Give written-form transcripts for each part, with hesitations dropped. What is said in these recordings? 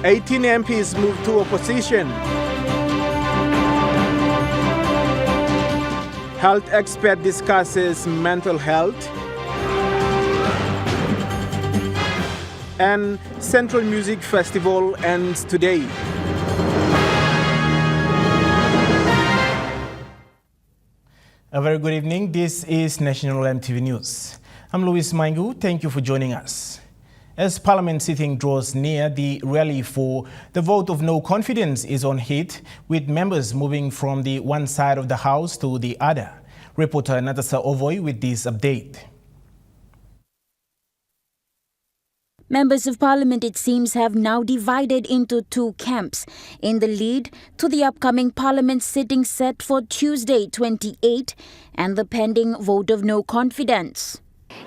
18 MPs move to opposition. Health expert discusses mental health. And Central Music Festival ends today. A very good evening. This is National EMTV News. I'm Louis Maingu. Thank you for joining us. As Parliament sitting draws near, the rally for the vote of no confidence is on heat, with members moving from the one side of the House to the other. Reporter Natasha Ovoy with this update. Members of Parliament, it seems, have now divided into two camps in the lead to the upcoming Parliament sitting set for Tuesday 28 and the pending vote of no confidence.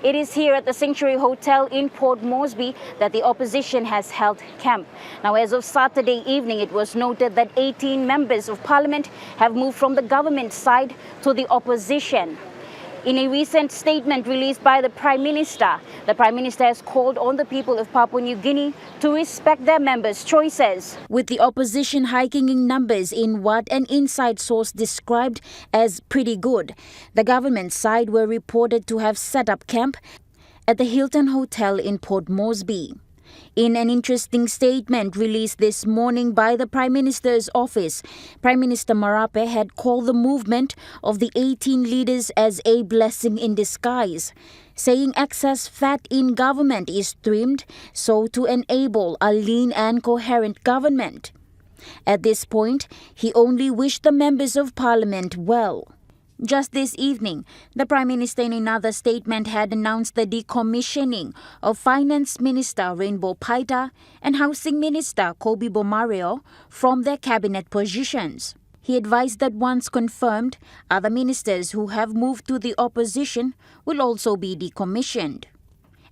It is here at the Sanctuary Hotel in Port Moresby that the opposition has held camp. Now, as of Saturday evening, it was noted that 18 members of Parliament have moved from the government side to the opposition. In a recent statement released by the Prime Minister has called on the people of Papua New Guinea to respect their members' choices. With the opposition hiking in numbers in what an inside source described as pretty good, the government side were reported to have set up camp at the Hilton Hotel in Port Moresby. In an interesting statement released this morning by the Prime Minister's office, Prime Minister Marape had called the movement of the 18 leaders as a blessing in disguise, saying excess fat in government is trimmed so to enable a lean and coherent government. At this point, he only wished the members of Parliament well. Just this evening, the Prime Minister in another statement had announced the decommissioning of Finance Minister Rainbow Paita and Housing Minister Kobe Bomario from their cabinet positions. He advised that once confirmed, other ministers who have moved to the opposition will also be decommissioned.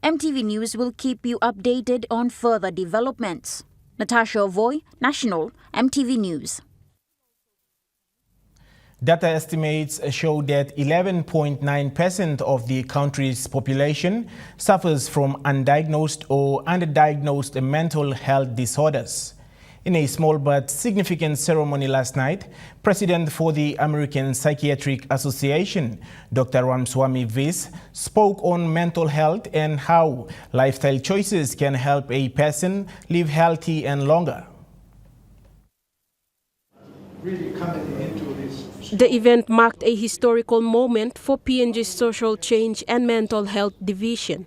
EMTV News will keep you updated on further developments. Natasha Ovoy, National EMTV News. Data estimates show that 11.9% of the country's population suffers from undiagnosed or underdiagnosed mental health disorders. In a small but significant ceremony last night, President for the American Psychiatric Association, Dr. Ramswamy Vis, spoke on mental health and how lifestyle choices can help a person live healthy and longer. Really coming into this. The event marked a historical moment for PNG's Social Change and Mental Health Division.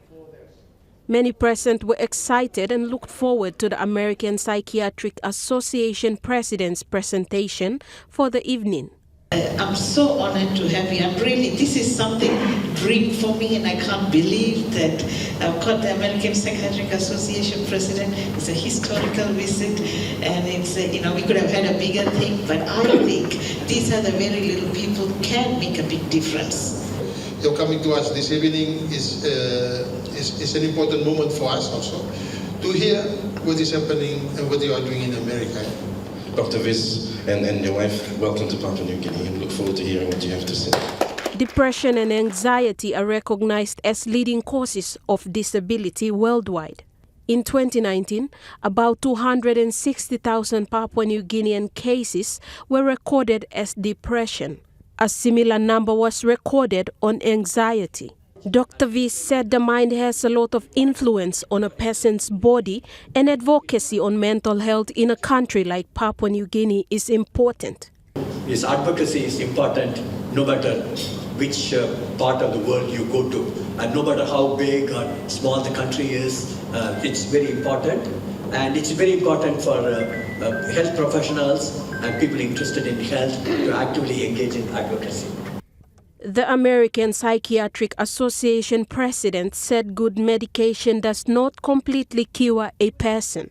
Many present were excited and looked forward to the American Psychiatric Association President's presentation for the evening. I'm so honored to have you. This is something dream for me, and I can't believe that I've got the American Psychiatric Association President. It's a historical visit, and it's, we could have had a bigger thing, but I think these are the very little people can make a big difference. You're coming to us this evening is an important moment for us also, to hear what is happening and what you are doing in America. Dr. Vis and your wife, welcome to Papua New Guinea. We look forward to hearing what you have to say. Depression and anxiety are recognized as leading causes of disability worldwide. In 2019, about 260,000 Papua New Guinean cases were recorded as depression. A similar number was recorded on anxiety. Dr. V said the mind has a lot of influence on a person's body, and advocacy on mental health in a country like Papua New Guinea is important. This advocacy is important no matter which part of the world you go to, and no matter how big or small the country is, it's very important. And it's very important for health professionals and people interested in health to actively engage in advocacy. The American Psychiatric Association president said good medication does not completely cure a person.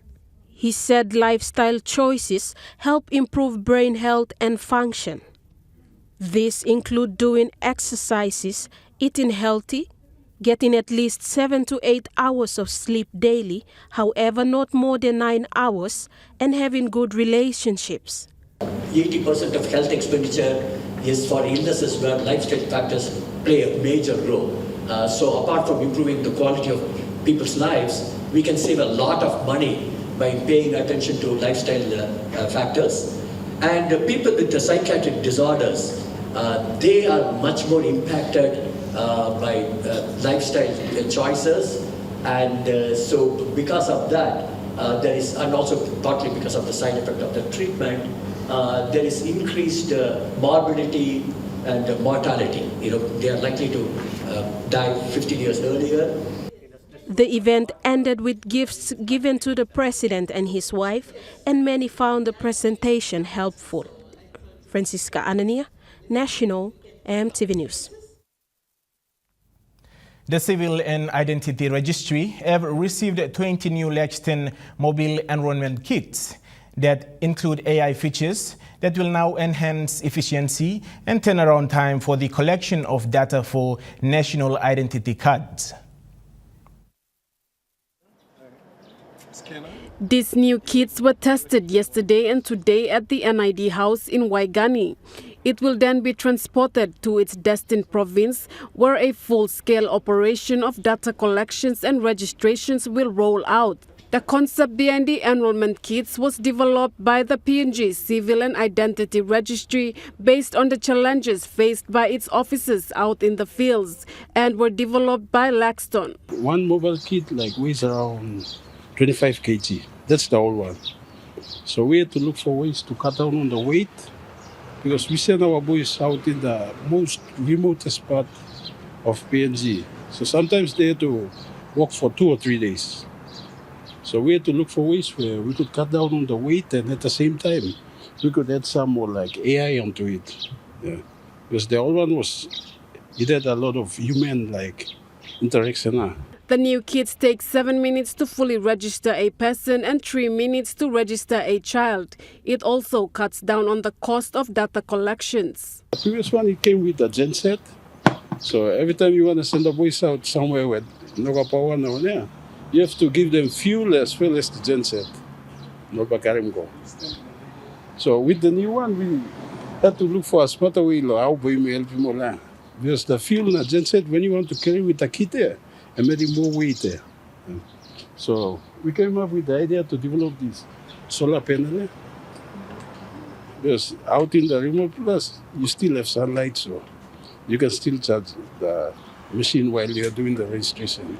He said lifestyle choices help improve brain health and function. These include doing exercises, eating healthy, getting at least 7 to 8 hours of sleep daily, however not more than 9 hours, and having good relationships. 80% of health expenditure is for illnesses where lifestyle factors play a major role. So apart from improving the quality of people's lives, we can save a lot of money by paying attention to lifestyle factors. And people with the psychiatric disorders, they are much more impacted by lifestyle choices. And so because of that, and also partly because of the side effect of the treatment, there is increased morbidity and mortality. They are likely to die 15 years earlier. The event ended with gifts given to the president and his wife, and many found the presentation helpful. Francisca Anania, National EMTV News. The Civil and Identity Registry have received 20 new Lexington mobile enrollment kits that include AI features that will now enhance efficiency and turnaround time for the collection of data for national identity cards. These new kits were tested yesterday and today at the NID house in Waigani. It will then be transported to its destined province, where a full-scale operation of data collections and registrations will roll out. The concept behind the enrollment kits was developed by the PNG Civil and Identity Registry based on the challenges faced by its officers out in the fields and were developed by Laxton. One mobile kit weighs around 25 kg. That's the old one. So we had to look for ways to cut down on the weight, because we send our boys out in the most remotest part of PNG. So sometimes they had to walk for 2 or 3 days. So we had to look for ways where we could cut down on the weight, and at the same time we could add some more AI onto it. Yeah. Because the old one it had a lot of human interaction. The new kits take 7 minutes to fully register a person and 3 minutes to register a child. It also cuts down on the cost of data collections. The previous one, it came with a genset. So every time you want to send a voice out somewhere with no power, you have to give them fuel as well as the genset. So with the new one, we had to look for a smarter way because the fuel and the genset, when you want to carry with a kit there, and made more weight there. So we came up with the idea to develop this solar panel. Because out in the remote place, you still have sunlight, so you can still charge the machine while you're doing the registration.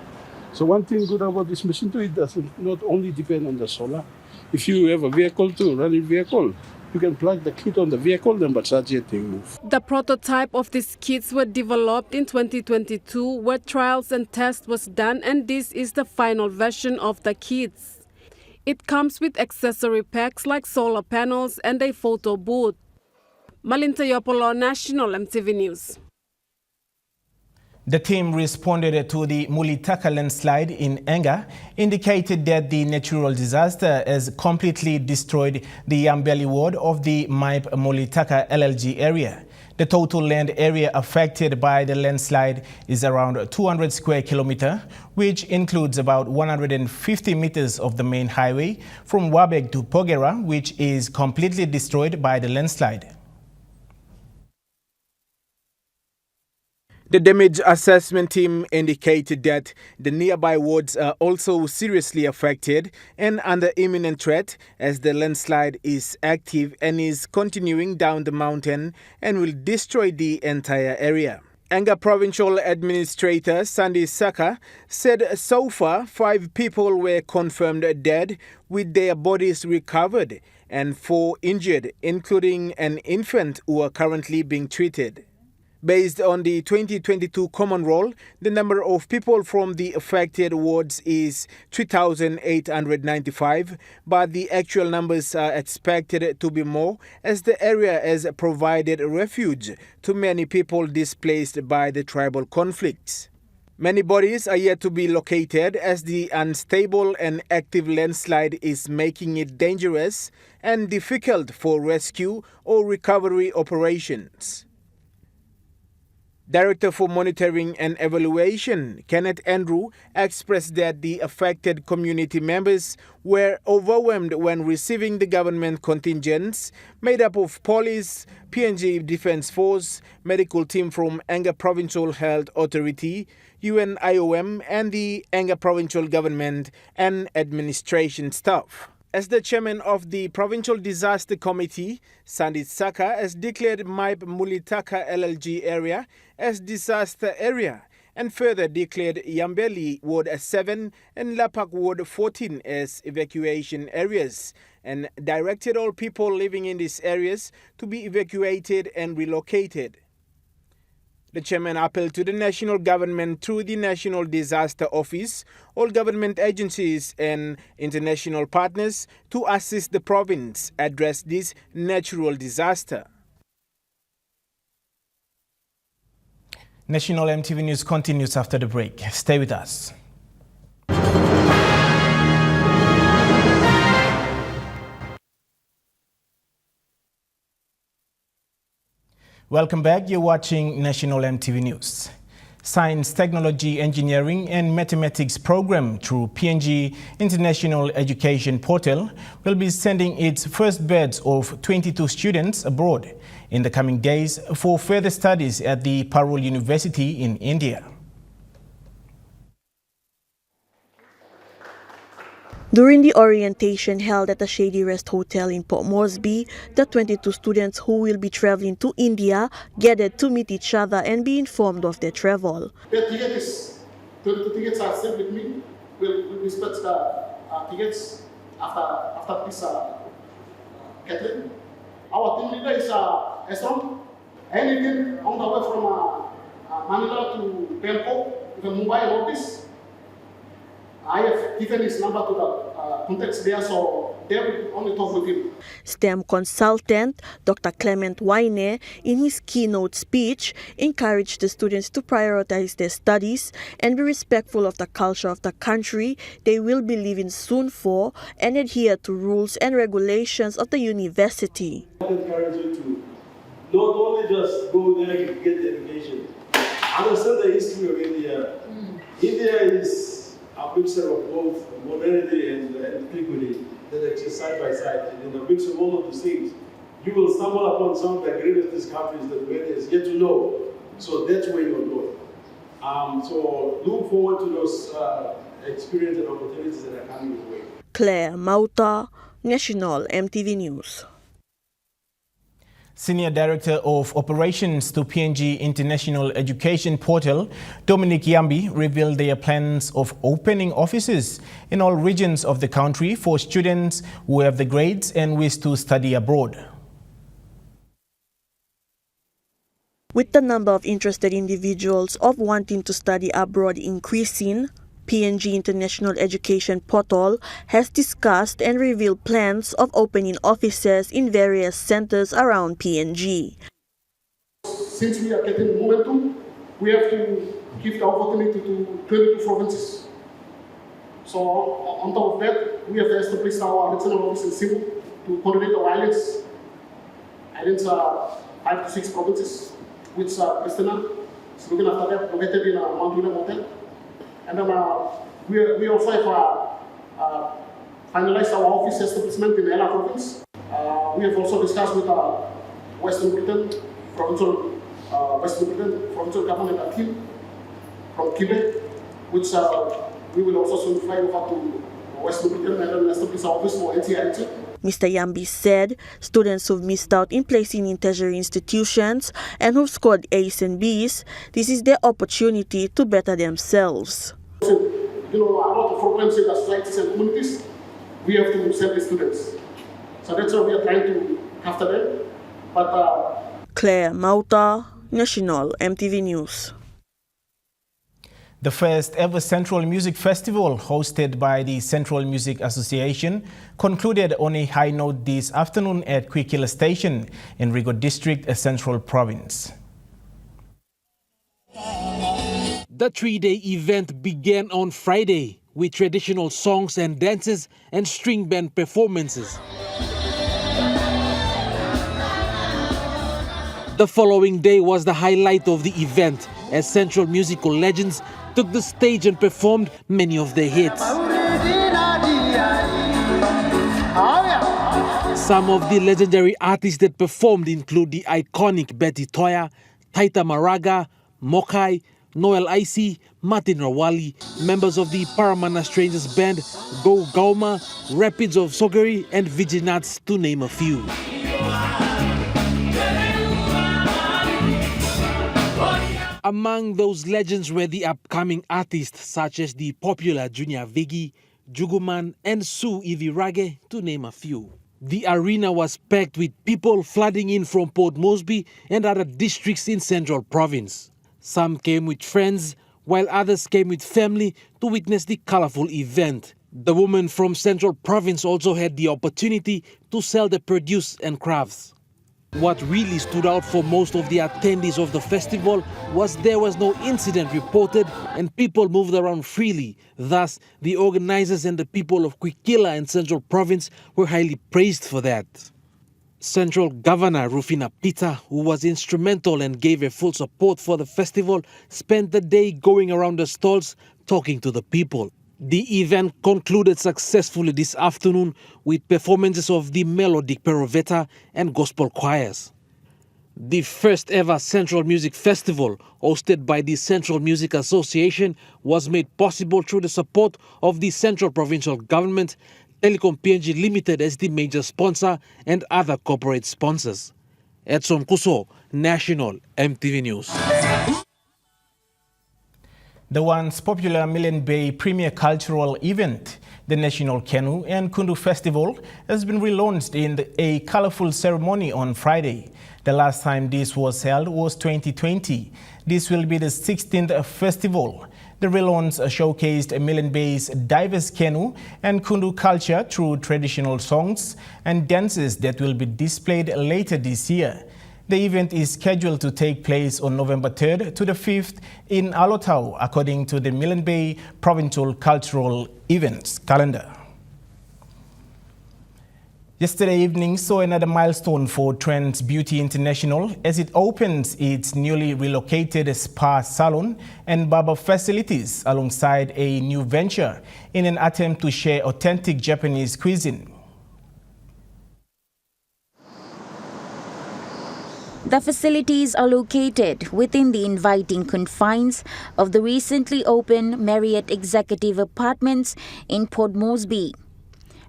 So one thing good about this machine too, it doesn't not only depend on the solar. If you have a vehicle too, running vehicle, you can plug the kit on the vehicle, then but charge it and move. The prototype of these kits were developed in 2022, where trials and tests was done, and this is the final version of the kits. It comes with accessory packs like solar panels and a photo booth. Malinta Yopolo, National EMTV News. The team responded to the Mulitaka landslide in Anga, indicated that the natural disaster has completely destroyed the Yambeli ward of the MIPE Mulitaka LLG area. The total land area affected by the landslide is around 200 square kilometers, which includes about 150 meters of the main highway from Wabeg to Pogera, which is completely destroyed by the landslide. The damage assessment team indicated that the nearby wards are also seriously affected and under imminent threat as the landslide is active and is continuing down the mountain and will destroy the entire area. Anga Provincial Administrator Sandy Saka said so far 5 people were confirmed dead with their bodies recovered and 4 injured, including an infant who are currently being treated. Based on the 2022 Common Roll, the number of people from the affected wards is 3,895, but the actual numbers are expected to be more as the area has provided refuge to many people displaced by the tribal conflicts. Many bodies are yet to be located as the unstable and active landslide is making it dangerous and difficult for rescue or recovery operations. Director for Monitoring and Evaluation, Kenneth Andrew, expressed that the affected community members were overwhelmed when receiving the government contingents made up of police, PNG Defence Force, medical team from Anga Provincial Health Authority, UNIOM, and the Anga Provincial Government and administration staff. As the chairman of the Provincial Disaster Committee, Sandit Saka has declared Maib Mulitaka LLG area as disaster area and further declared Yambeli Ward 7 and Lapak Ward 14 as evacuation areas and directed all people living in these areas to be evacuated and relocated. The chairman appealed to the national government through the National Disaster Office, all government agencies and international partners to assist the province address this natural disaster. National EMTV News continues after the break. Stay with us. Welcome back. You're watching National EMTV News. Science, Technology, Engineering and Mathematics program through PNG International Education Portal will be sending its first batch of 22 students abroad in the coming days for further studies at the Parul University in India. During the orientation held at the Shady Rest Hotel in Port Moresby, the 22 students who will be traveling to India gathered to meet each other and be informed of their travel. The tickets are sent with me. We'll dispatch the tickets after this gathering. Our team leader is Esrom. Anything on the way from Manila to Bangkok, to Mumbai office. I have given his number to the contacts there, so they will only talk with him. STEM consultant Dr. Clement Waine, in his keynote speech, encouraged the students to prioritize their studies and be respectful of the culture of the country they will be leaving soon for and adhere to rules and regulations of the university. I encourage you to not only just go there and get the education, understand the history of India. India is a mixture of both modernity and antiquity that exist side by side. And in the mix of all of these things, you will stumble upon some of the greatest countries that we have yet to know. So that's where you're going. So look forward to those experiences and opportunities that are coming your way. Claire Mauta, National EMTV News. Senior Director of Operations to PNG International Education Portal, Dominic Yambi, revealed their plans of opening offices in all regions of the country for students who have the grades and wish to study abroad. With the number of interested individuals of wanting to study abroad increasing, PNG International Education Portal has discussed and revealed plans of opening offices in various centers around PNG. Since we are getting momentum, we have to give the opportunity to 22 provinces. So on top of that, we have established our regional office in Cebu to coordinate our islands. Islands are 5 to 6 provinces, which Pristina is looking after that, located in Mount William Hotel. And then we also have finalized our office establishment in Ella province. We have also discussed with Western Britain, provincial government team from Quebec, which we will also soon fly over to Western Britain and then establish our office for NCIT. Mr. Yambi said students who've missed out in placing in tertiary institutions and who've scored A's and B's, this is their opportunity to better themselves. So, a lot of problems in the societies and communities, we have to send the students. So that's why we are trying to after them. But Claire Mauta, National EMTV News. The first ever Central Music Festival, hosted by the Central Music Association, concluded on a high note this afternoon at Kwikila Station in Rigo District, Central Province. The three-day event began on Friday with traditional songs and dances and string band performances. The following day was the highlight of the event as Central musical legends took the stage and performed many of their hits. Some of the legendary artists that performed include the iconic Betty Toya, Taita Maraga, Mokai, Noel Icy, Martin Rawali, members of the Paramana Strangers Band, Go Gauma, Rapids of Sogeri, and Vigilants, to name a few. Among those legends were the upcoming artists such as the popular Junior Vigi, Juguman, and Sue Ivirage, to name a few. The arena was packed with people flooding in from Port Moresby and other districts in Central Province. Some came with friends, while others came with family to witness the colorful event. The women from Central Province also had the opportunity to sell their produce and crafts. What really stood out for most of the attendees of the festival was there was no incident reported and people moved around freely. Thus, the organizers and the people of Kwikila and Central Province were highly praised for that. Central Governor Rufina Pita, who was instrumental and gave her full support for the festival, spent the day going around the stalls talking to the people. The event concluded successfully this afternoon with performances of the Melodic Peroveta and gospel choirs. The first ever Central Music Festival, hosted by the Central Music Association, was made possible through the support of the Central Provincial Government, Telecom PNG Limited as the major sponsor, and other corporate sponsors. Edson Kuso, National MTV News. The once popular Millen Bay premier cultural event, the National Canoe and Kundu Festival, has been relaunched in a colorful ceremony on Friday. The last time this was held was 2020. This will be the 16th festival. The relaunch showcased Millen Bay's diverse canoe and Kundu culture through traditional songs and dances that will be displayed later this year. The event is scheduled to take place on November 3rd to the 5th in Alotau, according to the Millen Bay Provincial Cultural Events calendar. Yesterday evening saw another milestone for Trends Beauty International as it opens its newly relocated spa salon and barber facilities alongside a new venture in an attempt to share authentic Japanese cuisine. The facilities are located within the inviting confines of the recently opened Marriott Executive Apartments in Port Moresby.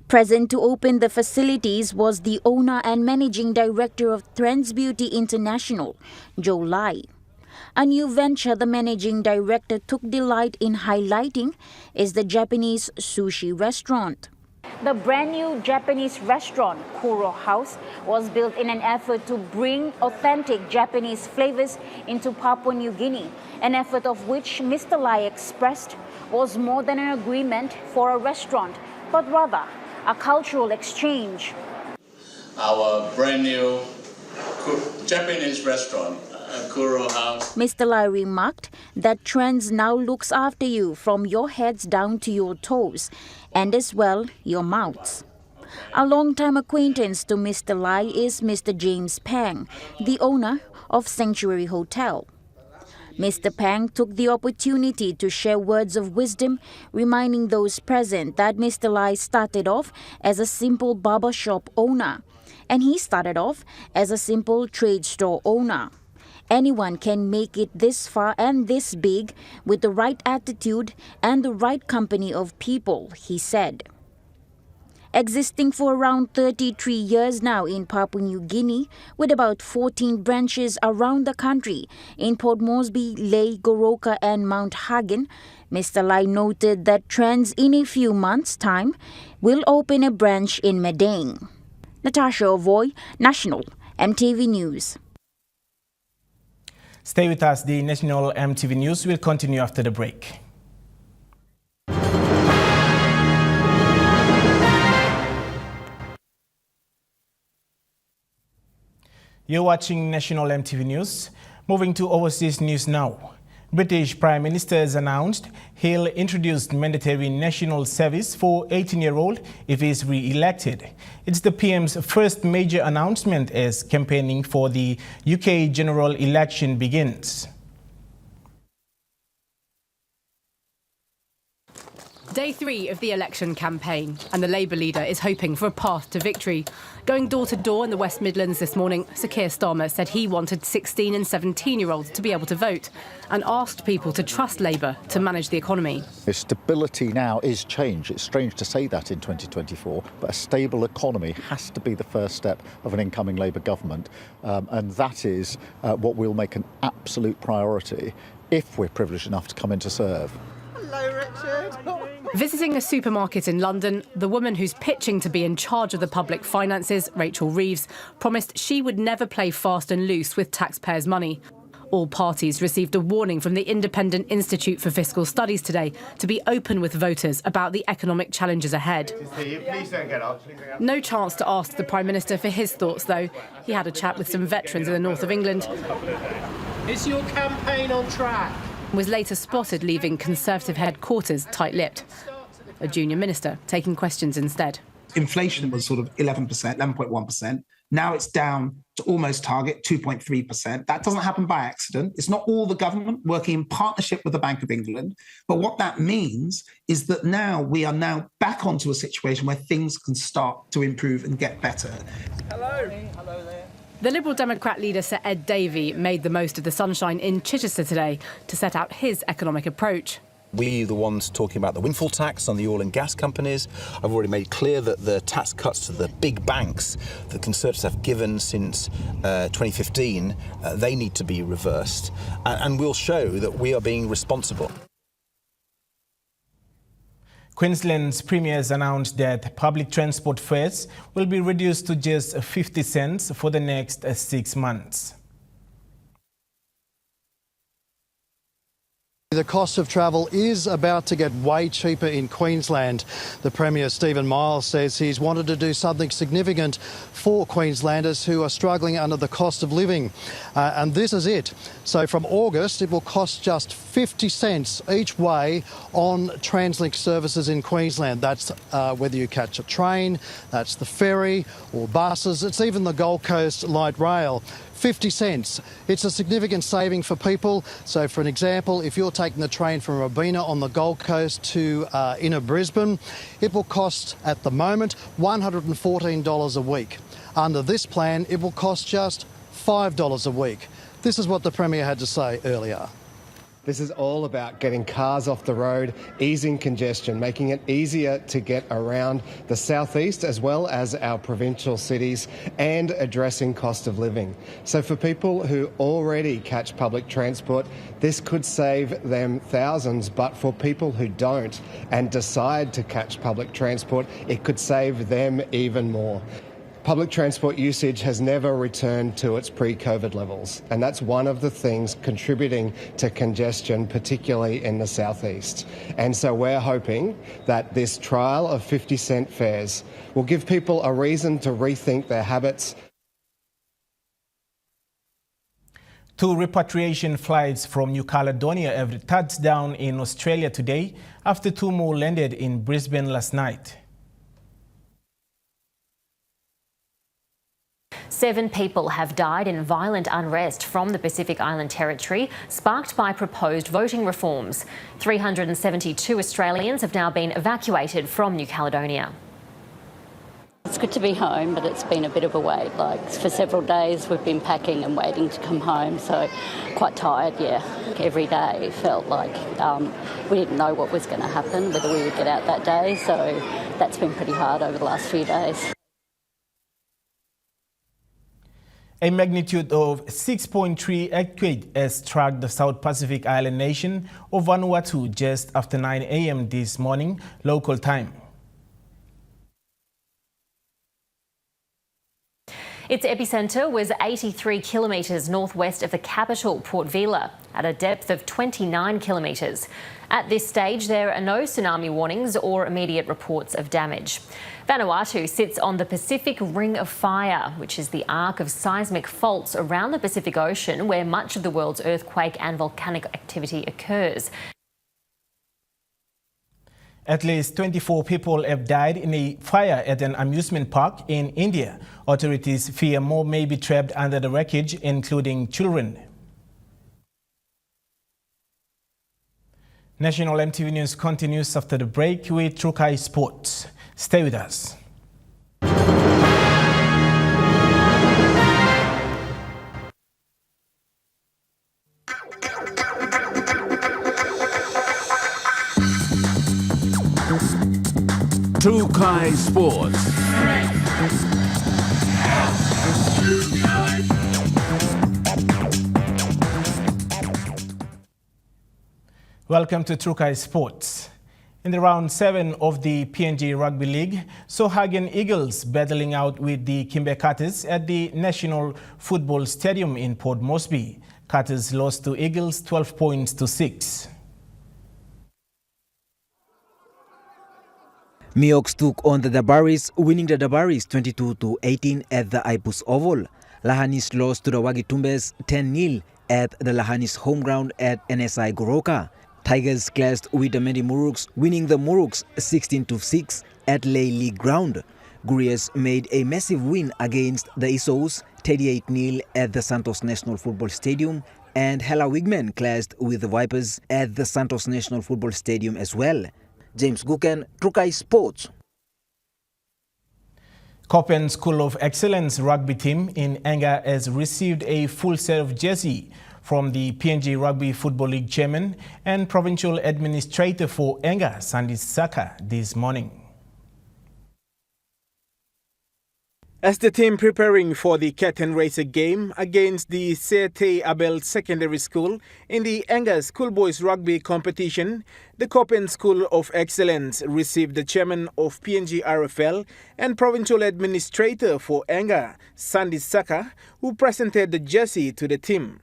Present to open the facilities was the owner and managing director of Trends Beauty International, Joe Lai. A new venture the managing director took delight in highlighting is the Japanese sushi restaurant. The brand new Japanese restaurant, Kuro House, was built in an effort to bring authentic Japanese flavors into Papua New Guinea, an effort of which Mr. Lai expressed was more than an agreement for a restaurant, but rather a cultural exchange. Our brand new Japanese restaurant, Kuro House. Mr. Lai remarked that Trends now looks after you from your heads down to your toes, and as well your mouths. A long-time acquaintance to Mr. Lai is Mr. James Pang, the owner of Sanctuary Hotel. Mr. Pang took the opportunity to share words of wisdom, reminding those present that Mr. Lai started off as a simple barber shop owner, and he started off as a simple trade store owner. Anyone can make it this far and this big with the right attitude and the right company of people, he said. Existing for around 33 years now in Papua New Guinea, with about 14 branches around the country in Port Moresby, Lae, Goroka and Mount Hagen, Mr. Lai noted that Trends in a few months' time will open a branch in Madang. Natasha Ovoy, National MTV News. Stay with us. The National MTV News will continue after the break. You're watching National MTV News. Moving to overseas news now. British Prime Minister has announced he'll introduce mandatory national service for 18-year-old if he's re-elected. It's the PM's first major announcement as campaigning for the UK general election begins. Day 3 of the election campaign, and the Labour leader is hoping for a path to victory. Going door to door in the West Midlands this morning, Sir Keir Starmer said he wanted 16 and 17-year-olds to be able to vote and asked people to trust Labour to manage the economy. Stability now is change. It's strange to say that in 2024, but a stable economy has to be the first step of an incoming Labour government, and that is what we'll make an absolute priority if we're privileged enough to come in to serve. Hello, Richard. Visiting a supermarket in London, the woman who's pitching to be in charge of the public finances, Rachel Reeves, promised she would never play fast and loose with taxpayers' money. All parties received a warning from the Independent Institute for Fiscal Studies today to be open with voters about the economic challenges ahead. No chance to ask the Prime Minister for his thoughts, though. He had a chat with some veterans in the north of England. Is your campaign on track? Was later spotted leaving Conservative headquarters tight-lipped. A junior minister taking questions instead. Inflation was sort of 11%, 11.1%. Now it's down to almost target, 2.3%. That doesn't happen by accident. It's not all the government working in partnership with the Bank of England. But what that means is that now we are now back onto a situation where things can start to improve and get better. Hello. Hello there. The Liberal Democrat leader, Sir Ed Davey, made the most of the sunshine in Chichester today to set out his economic approach. We, the ones talking about the windfall tax on the oil and gas companies, I've already made clear that the tax cuts to the big banks that Conservatives have given since 2015, they need to be reversed. And we'll show that we are being responsible. Queensland's Premier has announced that public transport fares will be reduced to just 50 cents for the next 6 months. The cost of travel is about to get way cheaper in Queensland. The Premier, Stephen Miles, says he's wanted to do something significant for Queenslanders who are struggling under the cost of living. And this is it. So from August, it will cost just 50 cents each way on Translink services in Queensland. That's whether you catch a train, that's the ferry or buses, it's even the Gold Coast Light Rail. 50 cents. It's a significant saving for people. So for an example, if you're taking the train from Robina on the Gold Coast to inner Brisbane, it will cost at the moment $114 a week. Under this plan, it will cost just $5 a week. This is what the Premier had to say earlier. This is all about getting cars off the road, easing congestion, making it easier to get around the southeast as well as our provincial cities, and addressing cost of living. So for people who already catch public transport, this could save them thousands, but for people who don't and decide to catch public transport, it could save them even more. Public transport usage has never returned to its pre-COVID levels, and that's one of the things contributing to congestion, particularly in the southeast. And so we're hoping that this trial of 50-cent fares will give people a reason to rethink their habits. 2 repatriation flights from New Caledonia have touched down in Australia today after 2 more landed in Brisbane last night. 7 people have died in violent unrest from the Pacific Island Territory, sparked by proposed voting reforms. 372 Australians have now been evacuated from New Caledonia. It's good to be home, but it's been a bit of a wait. Like, for several days we've been packing and waiting to come home, so quite tired, yeah. Every day felt like we didn't know what was going to happen, whether we would get out that day, so that's been pretty hard over the last few days. A magnitude of 6.3 earthquake has struck the South Pacific island nation of Vanuatu just after 9 a.m. this morning, local time. Its epicenter was 83 kilometres northwest of the capital, Port Vila, at a depth of 29 kilometres. At this stage, there are no tsunami warnings or immediate reports of damage. Vanuatu sits on the Pacific Ring of Fire, which is the arc of seismic faults around the Pacific Ocean where much of the world's earthquake and volcanic activity occurs. At least 24 people have died in a fire at an amusement park in India. Authorities fear more may be trapped under the wreckage, including children. National EMTV News continues after the break with Trukai Sports. Stay with us. Trukai Sports. Welcome to Trukai Sports. In the round 7 of the PNG Rugby League, Sohagen Eagles battling out with the Kimbe Cutters at the National Football Stadium in Port Moresby. Cutters lost to Eagles 12 points to 6. Miox took on the Dabaris, winning the Dabaris 22-18 at the Ipus Oval. Lahanis lost to the Wagitumbes 10-0 at the Lahanis home ground at NSI Goroka. Tigers clashed with the Medi Muruks, winning the Muruks 16-6 at Lay League ground. Gurias made a massive win against the Isos 38-0 at the Santos National Football Stadium, and Hela Wigmen clashed with the Vipers at the Santos National Football Stadium as well. James Guken, Trukai Sports. Koppen School of Excellence rugby team in Anga has received a full set of jersey from the PNG Rugby Football League chairman and provincial administrator for Anga, Sandy Saka, this morning. As the team preparing for the Cat and Racer game against the Sete Abel Secondary School in the Anga Schoolboys Rugby competition, the Koppen School of Excellence received the chairman of PNG RFL and provincial administrator for Anga, Sandy Saka, who presented the jersey to the team.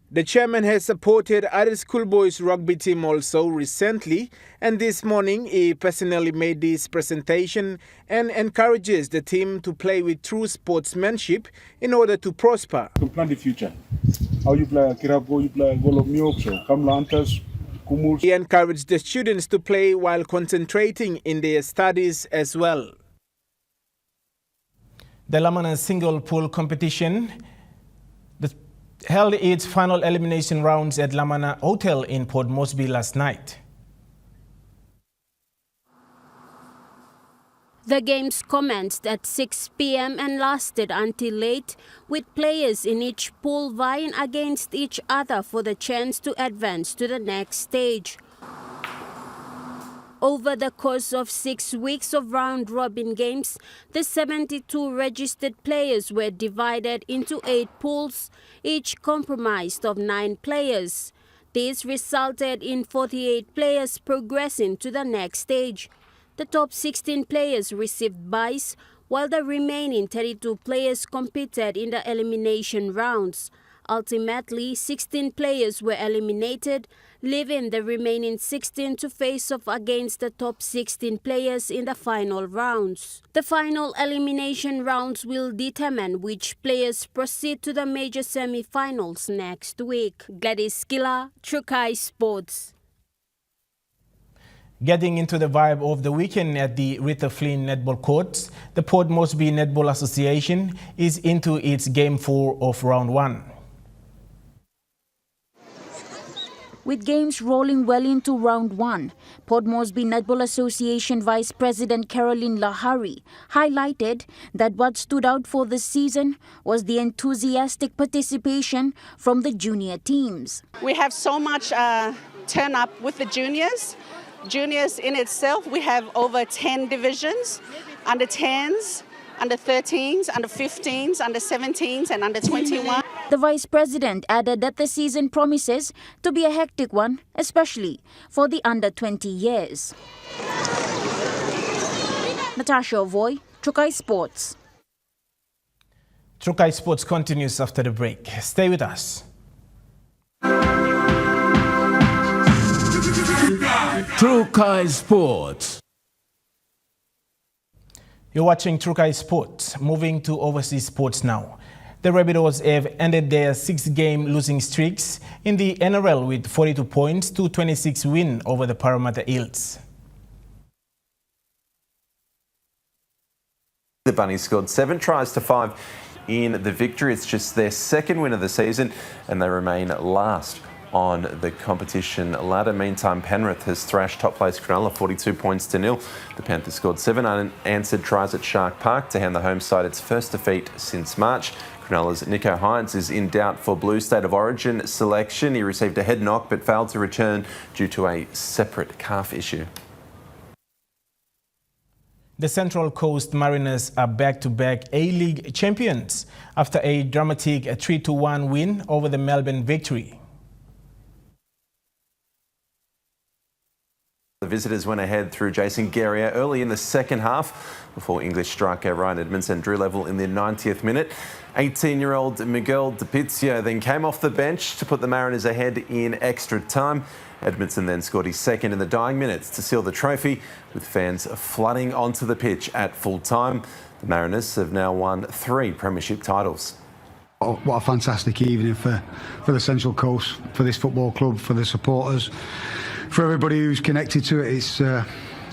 The chairman has supported other schoolboys rugby team also recently, and this morning he personally made this presentation and encourages the team to play with true sportsmanship in order to prosper. To plan the future. How you play a Kirapo, you play a goal of Mioxo, Kamlantas, Kumul. He encouraged the students to play while concentrating in their studies as well. The Lamana single pool competition held its final elimination rounds at Lamana Hotel in Port Moresby last night. The games commenced at 6 p.m. and lasted until late, with players in each pool vying against each other for the chance to advance to the next stage. Over the course of 6 weeks of round-robin games, the 72 registered players were divided into 8 pools, each comprised of 9 players. This resulted in 48 players progressing to the next stage. The top 16 players received byes, while the remaining 32 players competed in the elimination rounds. Ultimately, 16 players were eliminated, leaving the remaining 16 to face off against the top 16 players in the final rounds. The final elimination rounds will determine which players proceed to the major semi-finals next week. Gladys Kila, Trukai Sports. Getting into the vibe of the weekend at the Rita Flynn Netball Courts, the Port Moresby Netball Association is into its Game 4 of Round 1. With games rolling well into round 1, Port Moresby Netball Association Vice President Caroline Lahari highlighted that what stood out for the season was the enthusiastic participation from the junior teams. We have so much turn up with the juniors. Juniors in itself, we have over 10 divisions, under 10s, under 13s, under 15s, under 17s and under 21. The Vice President added that the season promises to be a hectic one, especially for the under 20 years. Natasha Ovoy, Trukai Sports. Trukai Sports continues after the break. Stay with us. Trukai Sports. You're watching Trukai Sports. Moving to overseas sports now. The Rabbitohs have ended their 6-game losing streaks in the NRL with 42 points to 26 win over the Parramatta Eels. The Bunnies scored 7 tries to 5 in the victory. It's just their second win of the season and they remain last on the competition ladder. Meantime, Penrith has thrashed top place Cronulla 42 points to 0. The Panthers scored 7 unanswered tries at Shark Park to hand the home side its first defeat since March. Cronulla's Nico Hines is in doubt for Blue State of Origin selection. He received a head knock but failed to return due to a separate calf issue. The Central Coast Mariners are back-to-back A-League champions after a dramatic 3-1 win over the Melbourne Victory. The visitors went ahead through Jason Guerrier early in the second half before English striker Ryan Edmondson drew level in the 90th minute. 18-year-old Miguel DiPizio then came off the bench to put the Mariners ahead in extra time. Edmondson then scored his second in the dying minutes to seal the trophy, with fans flooding onto the pitch at full time. The Mariners have now won 3 premiership titles. Oh, what a fantastic evening for the Central Coast, for this football club, for the supporters, for everybody who's connected to it. It's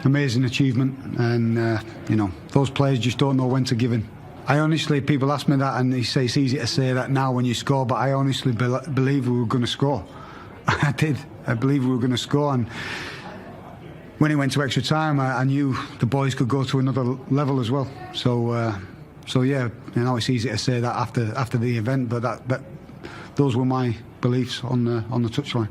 amazing achievement, and you know, those players just don't know when to give in. I honestly, people ask me that and they say it's easy to say that now when you score, but I honestly believe we were going to score. I did. I believe we were going to score, and when it went to extra time, I knew the boys could go to another level as well. So yeah, you know, it's easy to say that after the event, but those were my beliefs on the touchline.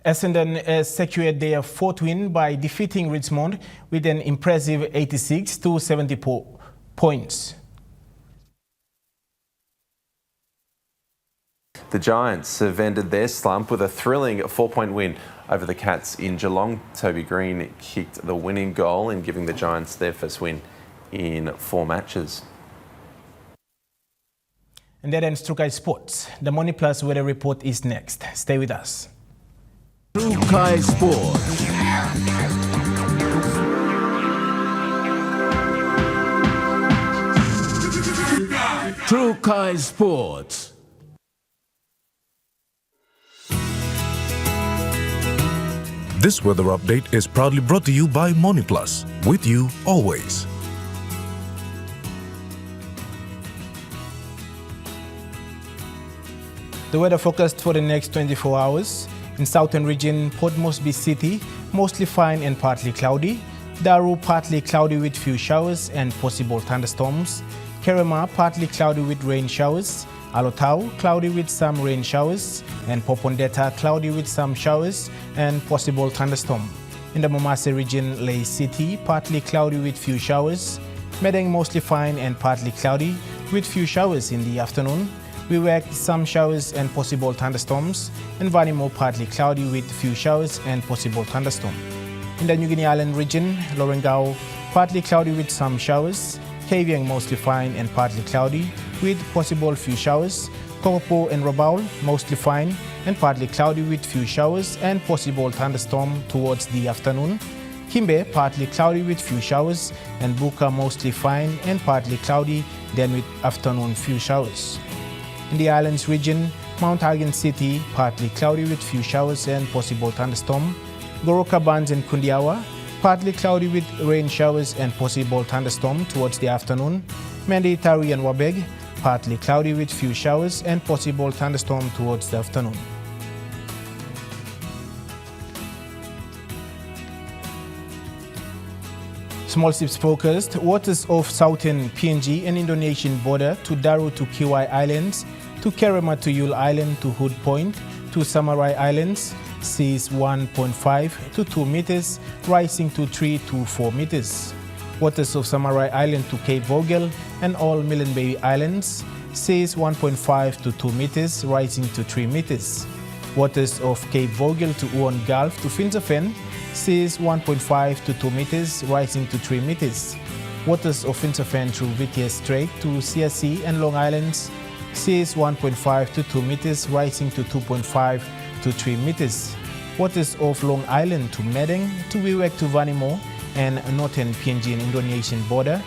Essendon has secured their 4th win by defeating Richmond with an impressive 86 to 74 points. The Giants have ended their slump with a thrilling 4-point win over the Cats in Geelong. Toby Green kicked the winning goal in giving the Giants their first win in 4 matches. And that ends Trukai Sports. The Money Plus weather report is next. Stay with us. Trukai Sports. Trukai Sports. This weather update is proudly brought to you by Money Plus, with you always. The weather forecast for the next 24 hours. In southern region, Port Moresby City, mostly fine and partly cloudy. Daru, partly cloudy with few showers and possible thunderstorms. Kerema, partly cloudy with rain showers. Alotau, cloudy with some rain showers, and Popondetta, cloudy with some showers and possible thunderstorm. In the Momase region, Ley City, partly cloudy with few showers. Medeng, mostly fine and partly cloudy with few showers in the afternoon. Wewak, some showers and possible thunderstorms. And Vanimo, partly cloudy with few showers and possible thunderstorm. In the New Guinea Island region, Lorengau, partly cloudy with some showers. Kavieng, mostly fine and partly cloudy with possible few showers. Kokopo and Rabaul, mostly fine and partly cloudy with few showers and possible thunderstorm towards the afternoon. Kimbe, partly cloudy with few showers, and Buka, mostly fine and partly cloudy, then with afternoon few showers. In the islands region, Mount Hagen City, partly cloudy with few showers and possible thunderstorm. Goroka, Bans and Kundiawa, partly cloudy with rain showers and possible thunderstorm towards the afternoon. Mendi, Tari and Wabeg, partly cloudy with few showers and possible thunderstorm towards the afternoon. Small ships focused. Waters off southern PNG and Indonesian border to Daru to Kiwai Islands, to Kerema to Yule Island to Hood Point, to Samarai Islands, seas 1.5 to 2 meters, rising to 3 to 4 meters. Waters of Samarai Island to Cape Vogel and all Millen Bay Islands, seas 1.5 to 2 meters, rising to 3 meters. Waters of Cape Vogel to Uon Gulf to Finserfen, seas 1.5 to 2 meters, rising to 3 meters. Waters of Finserfen through VTS Strait to CSC and Long Islands, seas 1.5 to 2 meters, rising to 2.5 to 3 meters. Waters of Long Island to Medang, to Wewak to Vanimo, and northern PNG and Indonesian border,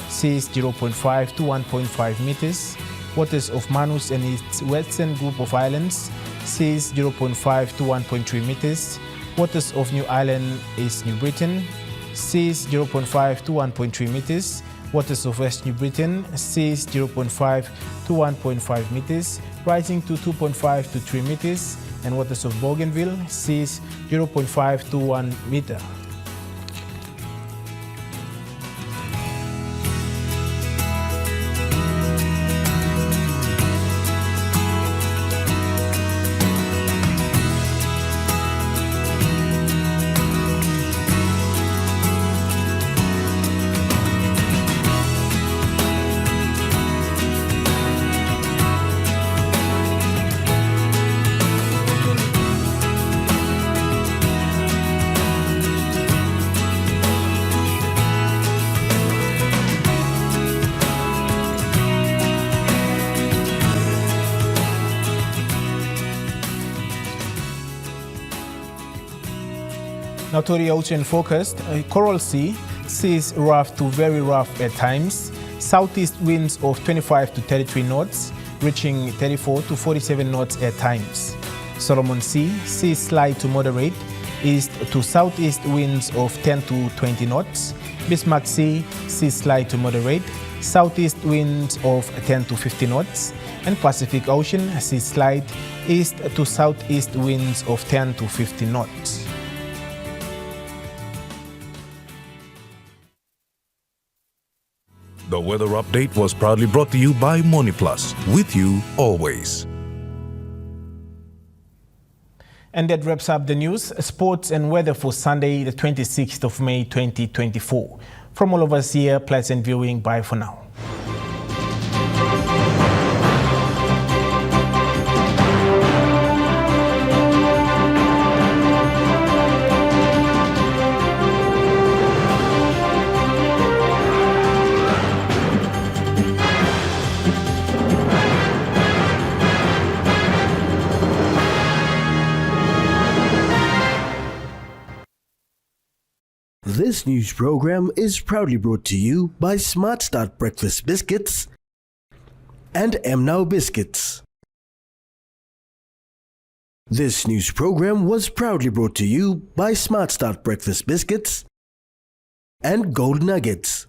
seas 0.5 to 1.5 meters. Waters of Manus and its western group of islands, seas 0.5 to 1.3 meters. Waters of New Ireland is New Britain, seas 0.5 to 1.3 meters. Waters of West New Britain, seas 0.5 to 1.5 meters, rising to 2.5 to 3 meters. And waters of Bougainville, seas 0.5 to 1 meter. Now to the ocean focused, Coral Sea, seas rough to very rough at times, southeast winds of 25 to 33 knots, reaching 34 to 47 knots at times. Solomon Sea, seas slight to moderate, east to southeast winds of 10 to 20 knots. Bismarck Sea, seas slight to moderate, southeast winds of 10 to 50 knots. And Pacific Ocean, seas slight, east to southeast winds of 10 to 50 knots. The weather update was proudly brought to you by MoneyPlus, with you always. And that wraps up the news, sports and weather for Sunday, the 26th of May 2024. From all of us here, pleasant viewing. Bye for now. This news program is proudly brought to you by Smart Start Breakfast Biscuits and Now Biscuits. This news program was proudly brought to you by Smart Start Breakfast Biscuits and Gold Nuggets.